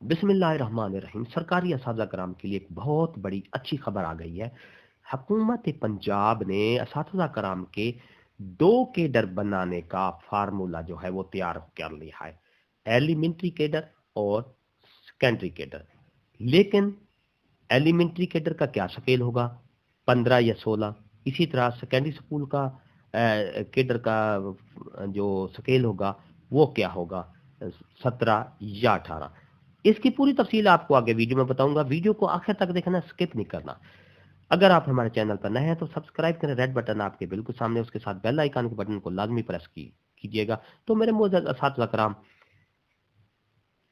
बिस्मिल्लाहिर्रहमानिर्रहीम। सरकारी असातिज़ा कराम के लिए एक बहुत बड़ी अच्छी खबर आ गई है। हुकूमत पंजाब ने असातिज़ा कराम के 2 केडर बनाने का फार्मूला जो है वो तैयार कर लिया है, एलिमेंट्री केडर और सेकेंडरी केडर। लेकिन एलिमेंट्री केडर का क्या स्केल होगा, 15 या 16। इसी तरह सेकेंडरी स्कूल का केडर का जो स्केल होगा वो क्या होगा, 17 या 18। इसकी पूरी तफसील आपको आगे वीडियो में बताऊंगा। वीडियो को आखिर तक देखना, स्किप नहीं करना। अगर आप हमारे चैनल पर नए हैं तो सब्सक्राइब करें, रेड बटन आपके बिल्कुल सामने, उसके साथ बेल आइकन के बटन को लाजमी प्रेस कीजिएगा। तो मेरे मोअज़्ज़ज़ असातिज़ा कराम,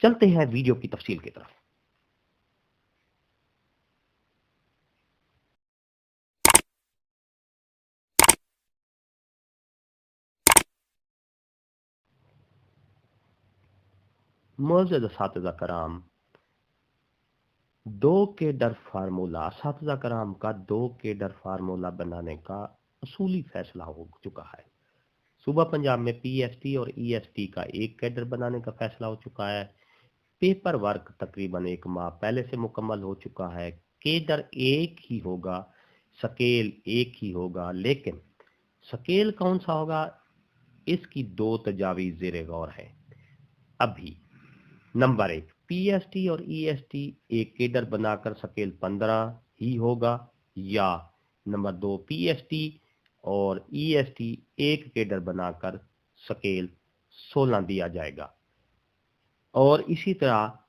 चलते हैं वीडियो की तफसील की तरफ। मोअज़्ज़ज़ असातिज़ा कराम, 2 केडर फार्मूला, असातिज़ा कराम का 2 केडर फार्मूला बनाने का असूली फैसला हो चुका है। सूबा पंजाब में पीएसटी और ईएसटी का एक कैडर बनाने का फैसला हो चुका है। पेपर वर्क तकरीबन 1 माह पहले से मुकम्मल हो चुका है। केडर एक ही होगा, स्केल एक ही होगा, लेकिन स्केल कौन सा होगा, इसकी 2 तजावीज़ ज़ेरे गौर है अभी। नंबर 1, पीएसटी और ईएसटी एक केडर बनाकर स्केल 15 ही होगा, या नंबर 2, पीएसटी और ईएसटी एक केडर बनाकर स्केल 16 दिया जाएगा। और इसी तरह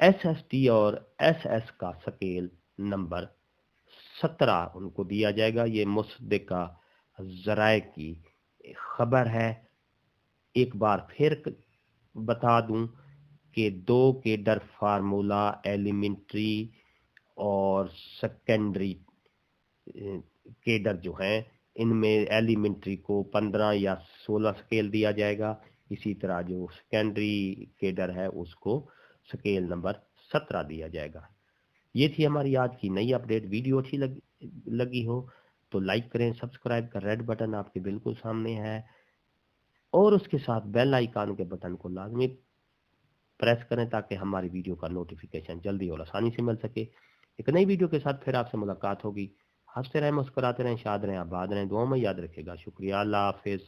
एसएसटी और एसएस का स्केल नंबर 17 उनको दिया जाएगा। ये मुसद्दिका ज़राए की खबर है। एक बार फिर बता दूं कि 2 केडर फार्मूला एलिमेंट्री और सेकेंडरी केडर जो हैं, इनमें एलिमेंट्री को 15 या 16 स्केल दिया जाएगा। इसी तरह जो सेकेंडरी केडर है उसको स्केल नंबर 17 दिया जाएगा। ये थी हमारी आज की नई अपडेट। वीडियो अच्छी लगी हो तो लाइक करें, सब्सक्राइब का रेड बटन आपके बिल्कुल सामने है, और उसके साथ बेल आइकन के बटन को लाजमी प्रेस करें ताकि हमारी वीडियो का नोटिफिकेशन जल्दी और आसानी से मिल सके। एक नई वीडियो के साथ फिर आपसे मुलाकात होगी। हंसते रहें, मुस्कुराते रहें, शाद रहें, आबाद रहें, दुआ में याद रखेगा। शुक्रिया, अल्लाह हाफिज़।